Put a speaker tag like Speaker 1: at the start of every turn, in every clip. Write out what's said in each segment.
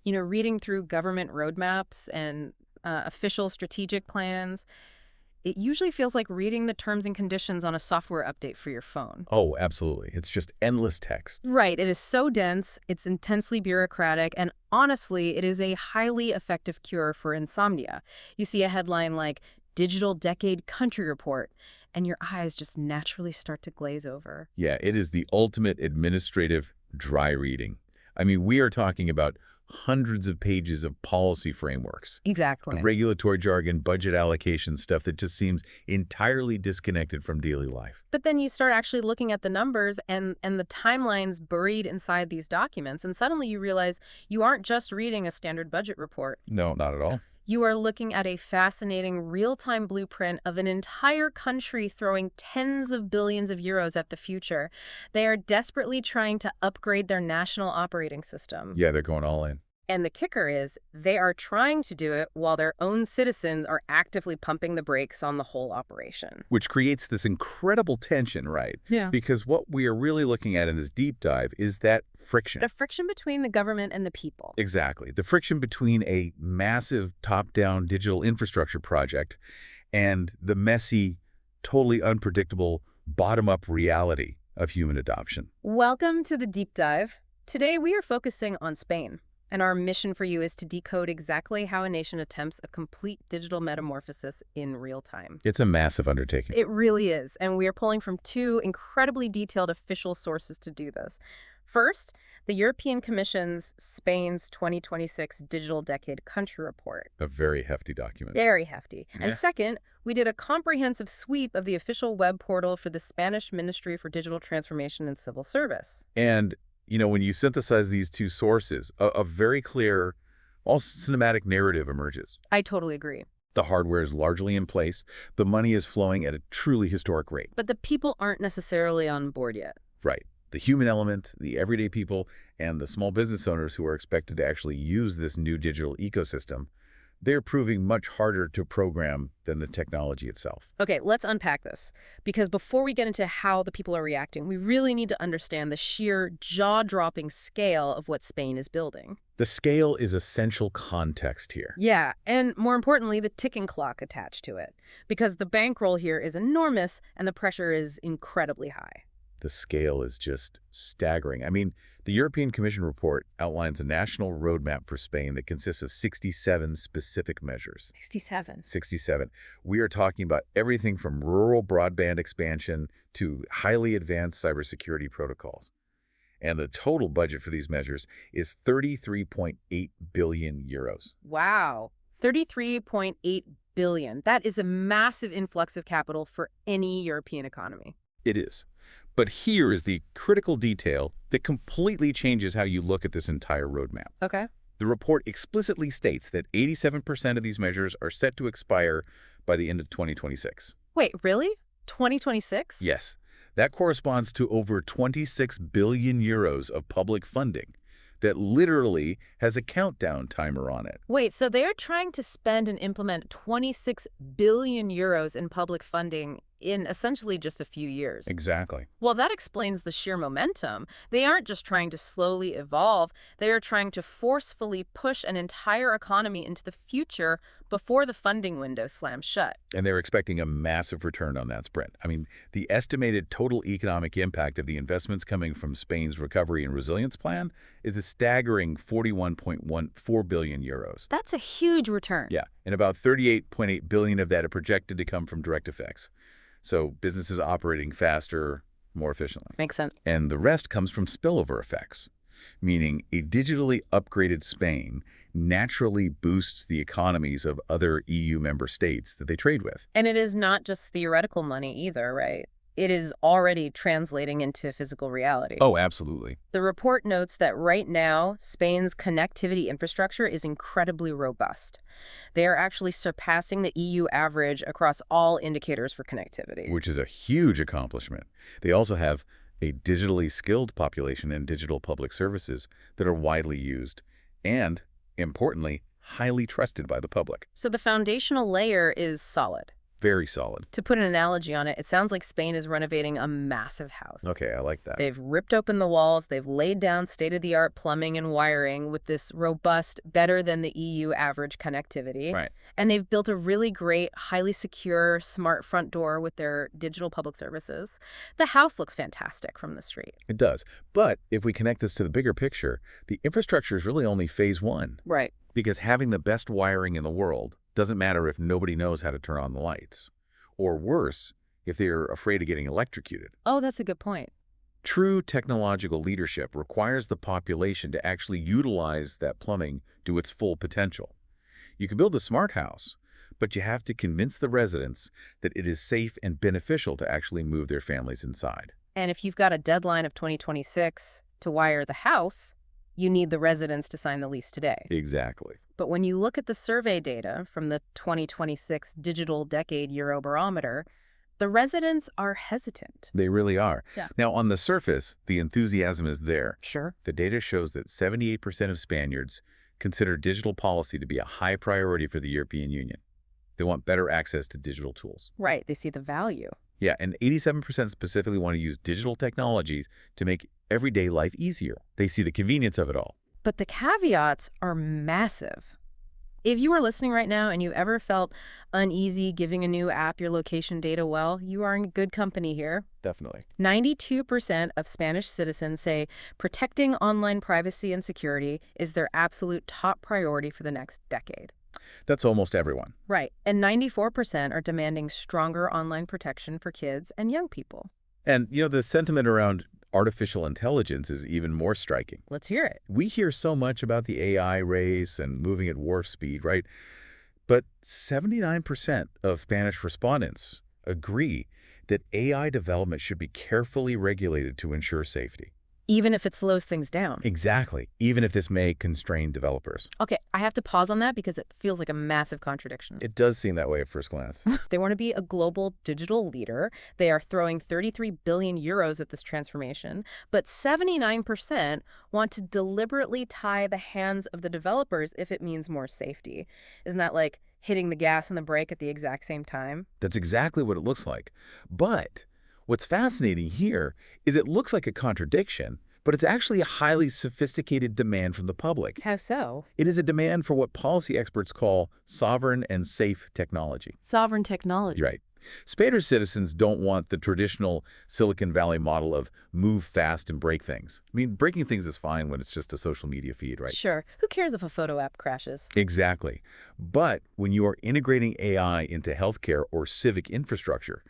Speaker 1: Reading through government roadmaps and official strategic plans, it usually feels like reading the terms and conditions on a software update for your phone.
Speaker 2: Oh, absolutely. It's just endless text.
Speaker 1: Right. It is so dense, it's intensely bureaucratic, and honestly, it is a highly effective cure for insomnia. You see a headline like Digital Decade Country Report, and your eyes just naturally start to glaze over.
Speaker 2: Yeah, it is the ultimate administrative dry reading. I mean, we are talking about hundreds of pages of policy frameworks,
Speaker 1: Exactly.
Speaker 2: regulatory jargon, budget allocation stuff that just seems entirely disconnected from daily life.
Speaker 1: But then you start actually looking at the numbers and the timelines buried inside these documents, and suddenly you realize you aren't just reading a standard budget report.
Speaker 2: No, not at all.
Speaker 1: You are looking at a fascinating real-time blueprint of an entire country throwing tens of billions of euros at the future. They are desperately trying to upgrade their national operating system.
Speaker 2: Yeah, they're going all in.
Speaker 1: And the kicker is, they are trying to do it while their own citizens are actively pumping the brakes on the whole operation.
Speaker 2: Which creates this incredible tension, right?
Speaker 1: Yeah.
Speaker 2: Because what we are really looking at in this deep dive is that friction.
Speaker 1: The friction between the government and the people.
Speaker 2: Exactly. The friction between a massive top-down digital infrastructure project and the messy, totally unpredictable bottom-up reality of human adoption.
Speaker 1: Welcome to the deep dive. Today we are focusing on Spain. And our mission for you is to decode exactly how a nation attempts a complete digital metamorphosis in real time.
Speaker 2: It's a massive undertaking.
Speaker 1: It really is. And we are pulling from two incredibly detailed official sources to do this. First, the European Commission's Spain's 2026 Digital Decade Country Report.
Speaker 2: A very hefty document.
Speaker 1: Very hefty.
Speaker 2: Yeah.
Speaker 1: And second, we did a comprehensive sweep of the official web portal for the Spanish Ministry for Digital Transformation and Civil Service.
Speaker 2: And when you synthesize these two sources, a very clear, almost cinematic narrative emerges.
Speaker 1: I totally agree.
Speaker 2: The hardware is largely in place. The money is flowing at a truly historic rate.
Speaker 1: But the people aren't necessarily on board yet.
Speaker 2: Right. The human element, the everyday people, and the small business owners who are expected to actually use this new digital ecosystem, they're proving much harder to program than the technology itself.
Speaker 1: Okay, let's unpack this. Because before we get into how the people are reacting, we really need to understand the sheer jaw-dropping scale of what Spain is building.
Speaker 2: The scale is essential context here.
Speaker 1: Yeah, and more importantly, the ticking clock attached to it. Because the bankroll here is enormous and the pressure is incredibly high.
Speaker 2: The scale is just staggering. I mean, the European Commission report outlines a national roadmap for Spain that consists of 67 specific measures.
Speaker 1: 67.
Speaker 2: 67. We are talking about everything from rural broadband expansion to highly advanced cybersecurity protocols. And the total budget for these measures is 33.8 billion euros.
Speaker 1: Wow. 33.8 billion. That is a massive influx of capital for any European economy.
Speaker 2: It is. But here is the critical detail that completely changes how you look at this entire roadmap.
Speaker 1: Okay.
Speaker 2: The report explicitly states that 87% of these measures are set to expire by the end of 2026.
Speaker 1: Wait, really? 2026?
Speaker 2: Yes. That corresponds to over 26 billion euros of public funding that literally has a countdown timer on it.
Speaker 1: Wait, so they're trying to spend and implement 26 billion euros in public funding in essentially just a few years.
Speaker 2: Exactly.
Speaker 1: Well, that explains the sheer momentum. They aren't just trying to slowly evolve. They are trying to forcefully push an entire economy into the future before the funding window slams shut.
Speaker 2: And they're expecting a massive return on that sprint. I mean, the estimated total economic impact of the investments coming from Spain's Recovery and Resilience Plan is a staggering 41.14 billion euros.
Speaker 1: That's a huge return.
Speaker 2: Yeah, and about 38.8 billion of that are projected to come from direct effects. So businesses operating faster, more efficiently.
Speaker 1: Makes sense.
Speaker 2: And the rest comes from spillover effects, meaning a digitally upgraded Spain naturally boosts the economies of other EU member states that they trade with.
Speaker 1: And it is not just theoretical money either, right? It is already translating into physical reality.
Speaker 2: Oh, absolutely.
Speaker 1: The report notes that right now, Spain's connectivity infrastructure is incredibly robust. They are actually surpassing the EU average across all indicators for connectivity.
Speaker 2: Which is a huge accomplishment. They also have a digitally skilled population and digital public services that are widely used and, importantly, highly trusted by the public.
Speaker 1: So the foundational layer is solid.
Speaker 2: very solid.
Speaker 1: To put an analogy on it, it sounds like Spain is renovating a massive house.
Speaker 2: Okay, I like that.
Speaker 1: They've ripped open the walls, they've laid down state-of-the-art plumbing and wiring with this robust, better than the EU average connectivity.
Speaker 2: Right.
Speaker 1: And they've built a really great, highly secure, smart front door with their digital public services. The house looks fantastic from the street.
Speaker 2: It does. But if we connect this to the bigger picture, the infrastructure is really only phase one.
Speaker 1: Right.
Speaker 2: Because having the best wiring in the world doesn't matter if nobody knows how to turn on the lights. Or worse, if they're afraid of getting electrocuted.
Speaker 1: Oh, that's a good point.
Speaker 2: True technological leadership requires the population to actually utilize that plumbing to its full potential. You can build a smart house, but you have to convince the residents that it is safe and beneficial to actually move their families inside.
Speaker 1: And if you've got a deadline of 2026 to wire the house, you need the residents to sign the lease today.
Speaker 2: Exactly.
Speaker 1: But when you look at the survey data from the 2026 Digital Decade Eurobarometer, the residents are hesitant.
Speaker 2: They really are.
Speaker 1: Yeah.
Speaker 2: Now, on the surface, the enthusiasm is there.
Speaker 1: Sure.
Speaker 2: The data shows that 78% of Spaniards consider digital policy to be a high priority for the European Union. They want better access to digital tools.
Speaker 1: Right. They see the value.
Speaker 2: Yeah, and 87% specifically want to use digital technologies to make everyday life easier. They see the convenience of it all.
Speaker 1: But the caveats are massive. If you are listening right now and you've ever felt uneasy giving a new app your location data, well, you are in good company here.
Speaker 2: Definitely.
Speaker 1: 92% of Spanish citizens say protecting online privacy and security is their absolute top priority for the next decade.
Speaker 2: That's almost everyone.
Speaker 1: Right. And 94% are demanding stronger online protection for kids and young people.
Speaker 2: And, the sentiment around artificial intelligence is even more striking.
Speaker 1: Let's hear it.
Speaker 2: We hear so much about the AI race and moving at warp speed, right? But 79% of Spanish respondents agree that AI development should be carefully regulated to ensure safety.
Speaker 1: Even if it slows things down.
Speaker 2: Exactly, even if this may constrain developers.
Speaker 1: Okay, I have to pause on that because it feels like a massive contradiction.
Speaker 2: It does seem that way at first glance.
Speaker 1: They want to be a global digital leader. They are throwing 33 billion euros at this transformation, but 79% want to deliberately tie the hands of the developers if it means more safety. Isn't that like hitting the gas and the brake at the exact same time?
Speaker 2: That's exactly what it looks like. But what's fascinating here is it looks like a contradiction, but it's actually a highly sophisticated demand from the public.
Speaker 1: How so?
Speaker 2: It is a demand for what policy experts call sovereign and safe technology.
Speaker 1: Sovereign technology.
Speaker 2: Right. Spanish citizens don't want the traditional Silicon Valley model of move fast and break things. I mean, breaking things is fine when it's just a social media feed, right?
Speaker 1: Sure. Who cares if a photo app crashes?
Speaker 2: Exactly. But when you are integrating AI into healthcare or civic infrastructure,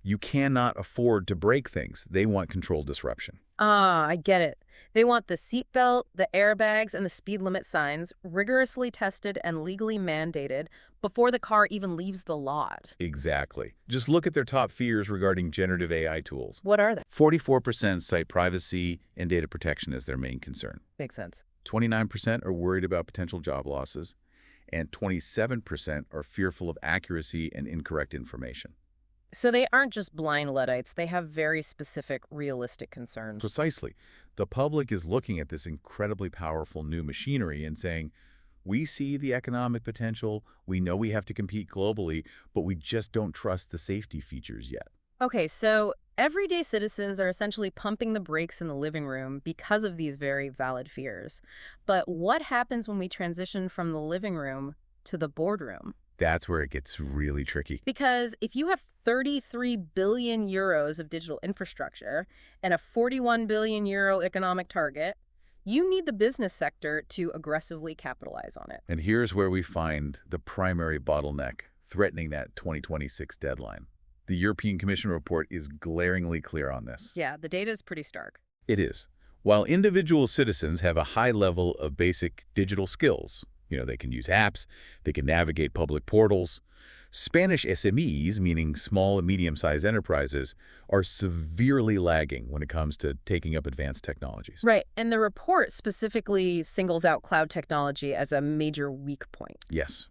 Speaker 2: you cannot afford to break things. They want controlled disruption.
Speaker 1: Ah, I get it. They want the seatbelt, the airbags, and the speed limit signs rigorously tested and legally mandated before the car even leaves the lot.
Speaker 2: Exactly. Just look at their top fears regarding generative AI tools.
Speaker 1: What are they?
Speaker 2: 44% cite privacy and data protection as their main concern.
Speaker 1: Makes sense.
Speaker 2: 29% are worried about potential job losses, and 27% are fearful of accuracy and incorrect information.
Speaker 1: So they aren't just blind Luddites. They have very specific, realistic concerns.
Speaker 2: Precisely. The public is looking at this incredibly powerful new machinery and saying, we see the economic potential, we know we have to compete globally, but we just don't trust the safety features yet.
Speaker 1: Okay, so everyday citizens are essentially pumping the brakes in the living room because of these very valid fears. But what happens when we transition from the living room to the boardroom?
Speaker 2: That's where it gets really tricky.
Speaker 1: Because if you have 33 billion euros of digital infrastructure and a 41 billion euro economic target, you need the business sector to aggressively capitalize on it.
Speaker 2: And here's where we find the primary bottleneck threatening that 2026 deadline. The European Commission report is glaringly clear on this.
Speaker 1: Yeah, the data is pretty stark.
Speaker 2: It is. While individual citizens have a high level of basic digital skills, they can use apps, they can navigate public portals, Spanish SMEs, meaning small and medium-sized enterprises, are severely lagging when it comes to taking up advanced technologies.
Speaker 1: Right, and the report specifically singles out cloud technology as a major weak point.
Speaker 2: Yes.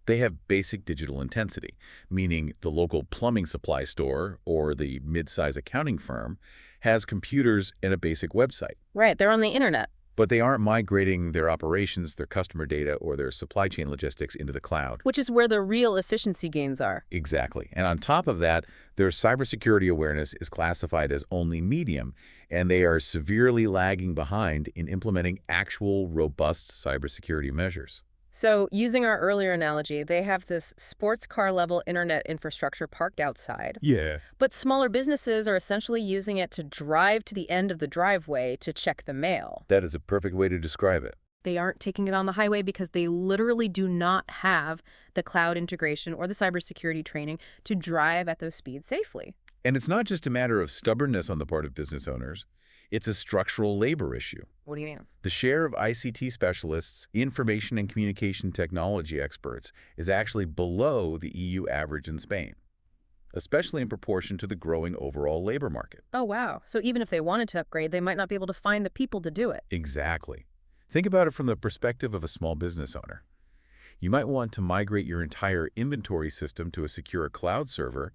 Speaker 2: They have basic digital intensity, meaning the local plumbing supply store or the mid-size accounting firm has computers and a basic website.
Speaker 1: Right, they're on the internet.
Speaker 2: But they aren't migrating their operations, their customer data, or their supply chain logistics into the cloud.
Speaker 1: Which is where the real efficiency gains are.
Speaker 2: Exactly. And on top of that, their cybersecurity awareness is classified as only medium, and they are severely lagging behind in implementing actual robust cybersecurity measures.
Speaker 1: So, using our earlier analogy, they have this sports car level internet infrastructure parked outside.
Speaker 2: Yeah.
Speaker 1: But smaller businesses are essentially using it to drive to the end of the driveway to check the mail.
Speaker 2: That is a perfect way to describe it.
Speaker 1: They aren't taking it on the highway because they literally do not have the cloud integration or the cybersecurity training to drive at those speeds safely.
Speaker 2: And it's not just a matter of stubbornness on the part of business owners. It's a structural labor issue.
Speaker 1: What do you mean?
Speaker 2: The share of ICT specialists, information and communication technology experts, is actually below the EU average in Spain, especially in proportion to the growing overall labor market.
Speaker 1: Oh, wow. So even if they wanted to upgrade, they might not be able to find the people to do it.
Speaker 2: Exactly. Think about it from the perspective of a small business owner. You might want to migrate your entire inventory system to a secure cloud server,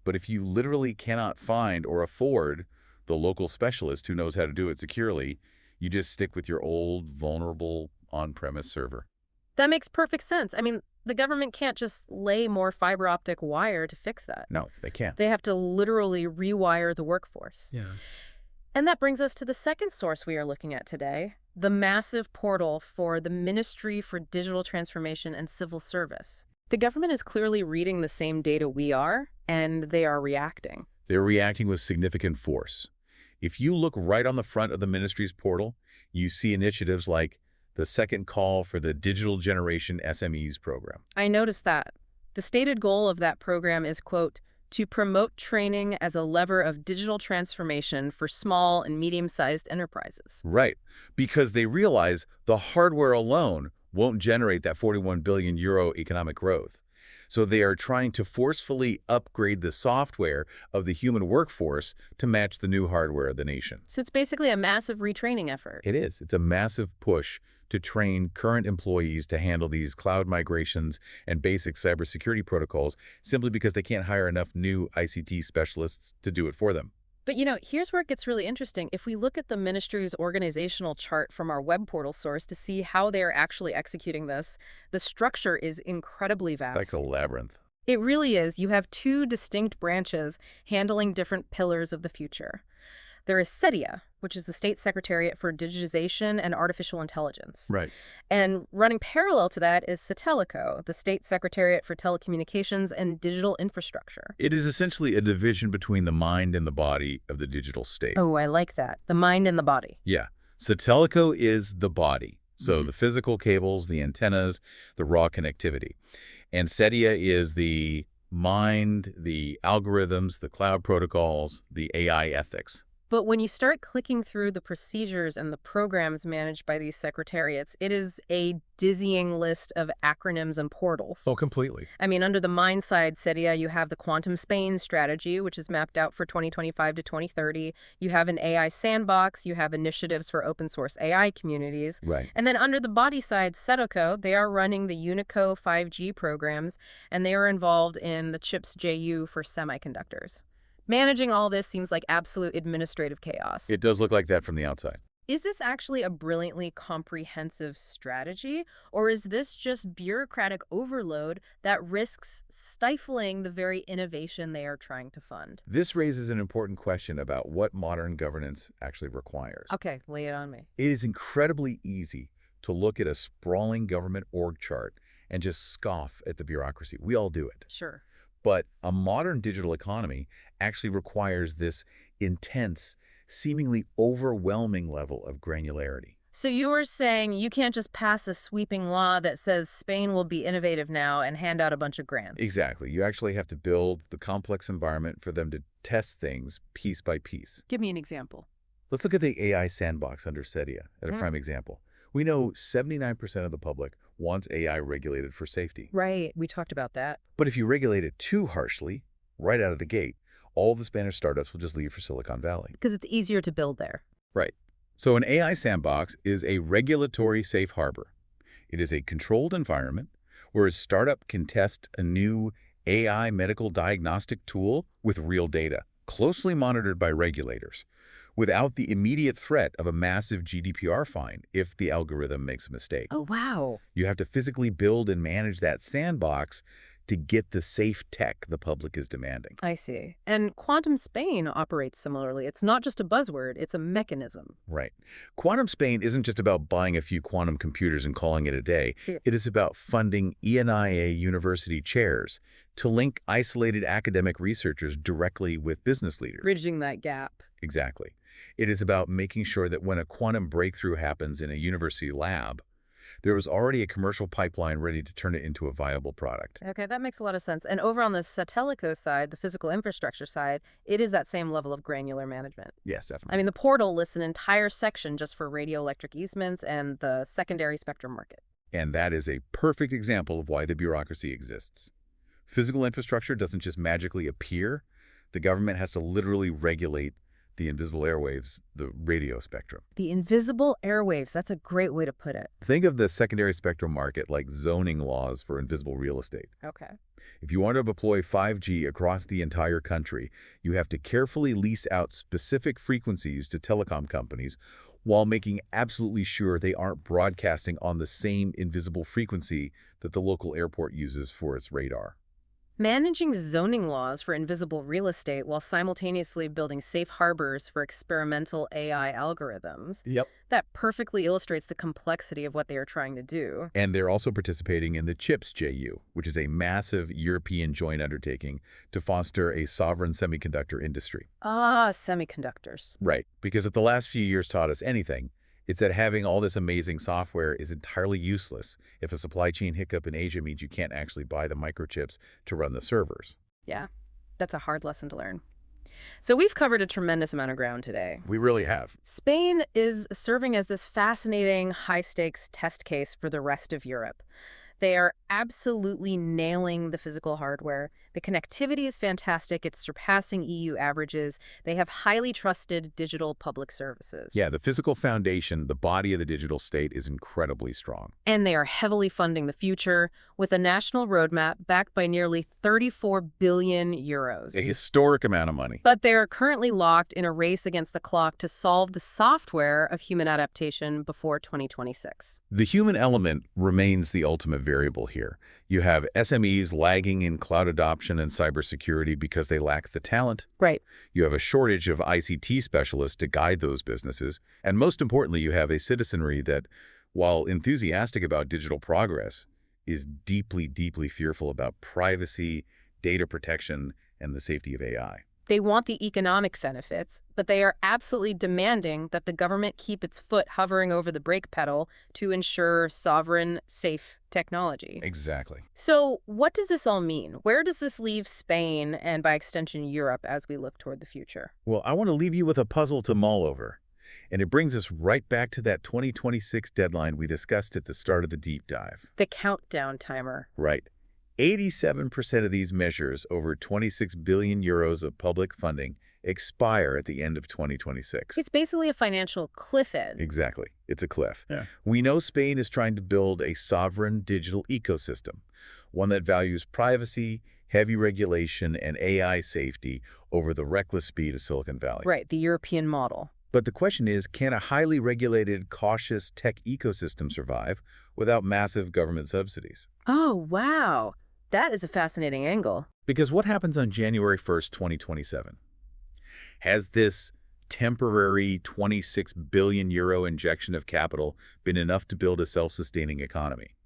Speaker 2: but if you literally cannot find or afford the local specialist who knows how to do it securely, you just stick with your old, vulnerable on-premise server.
Speaker 1: That makes perfect sense. I mean, the government can't just lay more fiber optic wire to fix that.
Speaker 2: No, they can't.
Speaker 1: They have to literally rewire the workforce.
Speaker 2: Yeah.
Speaker 1: And that brings us to the second source we are looking at today, the massive portal for the Ministry for Digital Transformation and Civil Service. The government is clearly reading the same data we are, and they are reacting.
Speaker 2: They're reacting with significant force. If you look right on the front of the ministry's portal, you see initiatives like the second call for the Digital Generation SMEs program.
Speaker 1: I noticed that. The stated goal of that program is, quote, to promote training as a lever of digital transformation for small and medium-sized enterprises.
Speaker 2: Right, because they realize the hardware alone won't generate that 41 billion euro economic growth. So they are trying to forcefully upgrade the software of the human workforce to match the new hardware of the nation.
Speaker 1: So it's basically a massive retraining effort.
Speaker 2: It is. It's a massive push to train current employees to handle these cloud migrations and basic cybersecurity protocols simply because they can't hire enough new ICT specialists to do it for them.
Speaker 1: But here's where it gets really interesting. If we look at the ministry's organizational chart from our web portal source to see how they're actually executing this, the structure is incredibly vast.
Speaker 2: Like a labyrinth.
Speaker 1: It really is. You have two distinct branches handling different pillars of the future. There is SETIA, which is the State Secretariat for Digitization and Artificial Intelligence.
Speaker 2: Right.
Speaker 1: And running parallel to that is Satelico, the State Secretariat for Telecommunications and Digital Infrastructure.
Speaker 2: It is essentially a division between the mind and the body of the digital state.
Speaker 1: Oh, I like that. The mind and the body.
Speaker 2: Yeah. Satelico is the body. So the physical cables, the antennas, the raw connectivity. And SETIA is the mind, the algorithms, the cloud protocols, the AI ethics.
Speaker 1: But when you start clicking through the procedures and the programs managed by these secretariats, it is a dizzying list of acronyms and portals.
Speaker 2: Oh, completely.
Speaker 1: I mean, under the mind side, SETIA, you have the Quantum Spain strategy, which is mapped out for 2025 to 2030. You have an AI sandbox. You have initiatives for open source AI communities.
Speaker 2: Right.
Speaker 1: And then under the body side, Setoco, they are running the Unico 5G programs, and they are involved in the CHIPS JU for semiconductors. Managing all this seems like absolute administrative chaos.
Speaker 2: It does look like that from the outside.
Speaker 1: Is this actually a brilliantly comprehensive strategy, or is this just bureaucratic overload that risks stifling the very innovation they are trying to fund?
Speaker 2: This raises an important question about what modern governance actually requires.
Speaker 1: Okay, lay it on me.
Speaker 2: It is incredibly easy to look at a sprawling government org chart and just scoff at the bureaucracy. We all do it.
Speaker 1: Sure.
Speaker 2: But a modern digital economy actually requires this intense, seemingly overwhelming level of granularity.
Speaker 1: So you were saying you can't just pass a sweeping law that says Spain will be innovative now and hand out a bunch of grants.
Speaker 2: Exactly. You actually have to build the complex environment for them to test things piece by piece.
Speaker 1: Give me an example.
Speaker 2: Let's look at the AI sandbox under SETIA as a prime example. We know 79% of the public wants AI regulated for safety.
Speaker 1: Right, we talked about that.
Speaker 2: But if you regulate it too harshly, right out of the gate, all the Spanish startups will just leave for Silicon Valley.
Speaker 1: Because it's easier to build there.
Speaker 2: Right. So an AI sandbox is a regulatory safe harbor. It is a controlled environment where a startup can test a new AI medical diagnostic tool with real data, closely monitored by regulators, without the immediate threat of a massive GDPR fine if the algorithm makes a mistake.
Speaker 1: Oh, wow.
Speaker 2: You have to physically build and manage that sandbox to get the safe tech the public is demanding.
Speaker 1: I see. And quantum Spain operates similarly. It's not just a buzzword, it's a mechanism.
Speaker 2: Right. Quantum Spain isn't just about buying a few quantum computers and calling it a day.
Speaker 1: Yeah.
Speaker 2: It is about funding ENIA university chairs to link isolated academic researchers directly with business leaders.
Speaker 1: Bridging that gap.
Speaker 2: Exactly. It is about making sure that when a quantum breakthrough happens in a university lab, there was already a commercial pipeline ready to turn it into a viable product.
Speaker 1: Okay, that makes a lot of sense. And over on the Satelico side, the physical infrastructure side, it is that same level of granular management.
Speaker 2: Yes,
Speaker 1: I
Speaker 2: definitely.
Speaker 1: mean, the portal lists an entire section just for radioelectric easements and the secondary spectrum market.
Speaker 2: And that is a perfect example of why the bureaucracy exists. Physical infrastructure doesn't just magically appear. The government has to literally regulate the invisible airwaves, the radio spectrum.
Speaker 1: The invisible airwaves, that's a great way to put it.
Speaker 2: Think of the secondary spectrum market like zoning laws for invisible real estate.
Speaker 1: Okay.
Speaker 2: If you want to deploy 5G across the entire country, you have to carefully lease out specific frequencies to telecom companies while making absolutely sure they aren't broadcasting on the same invisible frequency that the local airport uses for its radar.
Speaker 1: Managing zoning laws for invisible real estate while simultaneously building safe harbors for experimental AI algorithms.
Speaker 2: Yep.
Speaker 1: That perfectly illustrates the complexity of what they are trying to do.
Speaker 2: And they're also participating in the CHIPS JU, which is a massive European joint undertaking to foster a sovereign semiconductor industry.
Speaker 1: Ah, semiconductors.
Speaker 2: Right. Because if the last few years taught us anything, it's that having all this amazing software is entirely useless if a supply chain hiccup in Asia means you can't actually buy the microchips to run the servers.
Speaker 1: Yeah, that's a hard lesson to learn. So we've covered a tremendous amount of ground today.
Speaker 2: We really have.
Speaker 1: Spain is serving as this fascinating high-stakes test case for the rest of Europe. They are absolutely nailing the physical hardware. The connectivity is fantastic. It's surpassing EU averages. They have highly trusted digital public services.
Speaker 2: Yeah, the physical foundation, the body of the digital state is incredibly strong.
Speaker 1: And they are heavily funding the future with a national roadmap backed by nearly 34 billion euros.
Speaker 2: A historic amount of money.
Speaker 1: But they are currently locked in a race against the clock to solve the software of human adaptation before 2026.
Speaker 2: The human element remains the ultimate variable here. You have SMEs lagging in cloud adoption and cybersecurity because they lack the talent.
Speaker 1: Right.
Speaker 2: You have a shortage of ICT specialists to guide those businesses. And most importantly, you have a citizenry that, while enthusiastic about digital progress, is deeply, deeply fearful about privacy, data protection, and the safety of AI.
Speaker 1: They want the economic benefits, but they are absolutely demanding that the government keep its foot hovering over the brake pedal to ensure sovereign, safe technology.
Speaker 2: Exactly.
Speaker 1: So what does this all mean? Where does this leave Spain and, by extension, Europe as we look toward the future?
Speaker 2: Well, I want to leave you with a puzzle to mull over. And it brings us right back to that 2026 deadline we discussed at the start of the deep dive.
Speaker 1: The countdown timer.
Speaker 2: Right. 87% of these measures, over 26 billion euros of public funding, expire at the end of 2026.
Speaker 1: It's basically a financial cliff edge.
Speaker 2: Exactly. It's a cliff.
Speaker 3: Yeah.
Speaker 2: We know Spain is trying to build a sovereign digital ecosystem, one that values privacy, heavy regulation, and AI safety over the reckless speed of Silicon Valley.
Speaker 1: Right, the European model.
Speaker 2: But the question is, can a highly regulated, cautious tech ecosystem survive without massive government subsidies?
Speaker 1: Oh, wow. That is a fascinating angle.
Speaker 2: Because what happens on January 1st, 2027? Has this temporary 26 billion euro injection of capital been enough to build a self-sustaining economy?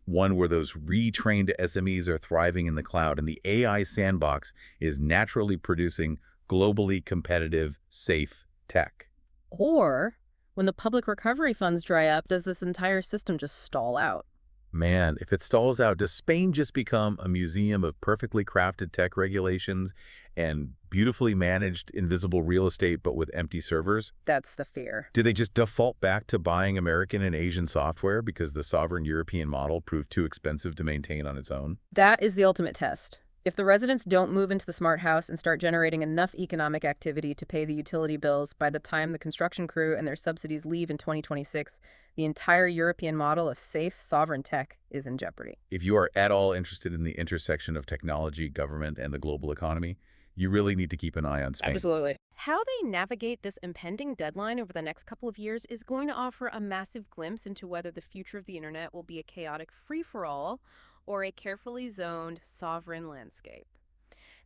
Speaker 2: One where those retrained SMEs are thriving in the cloud and the AI sandbox is naturally producing globally competitive, safe tech.
Speaker 1: Or, when the public recovery funds dry up, does this entire system just stall out?
Speaker 2: Man, if it stalls out, does Spain just become a museum of perfectly crafted tech regulations and beautifully managed invisible real estate but with empty servers?
Speaker 1: That's the fear.
Speaker 2: Do they just default back to buying American and Asian software because the sovereign European model proved too expensive to maintain on its own?
Speaker 1: That is the ultimate test. If the residents don't move into the smart house and start generating enough economic activity to pay the utility bills by the time the construction crew and their subsidies leave in 2026, the entire European model of safe, sovereign tech is in jeopardy.
Speaker 2: If you are at all interested in the intersection of technology, government, and the global economy, You really need to keep an eye on Spain.
Speaker 1: Absolutely. How they navigate this impending deadline over the next couple of years is going to offer a massive glimpse into whether the future of the internet will be a chaotic free-for-all or a carefully zoned, sovereign landscape.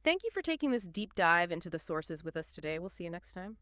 Speaker 1: Thank you for taking this deep dive into the sources with us today. We'll see you next time.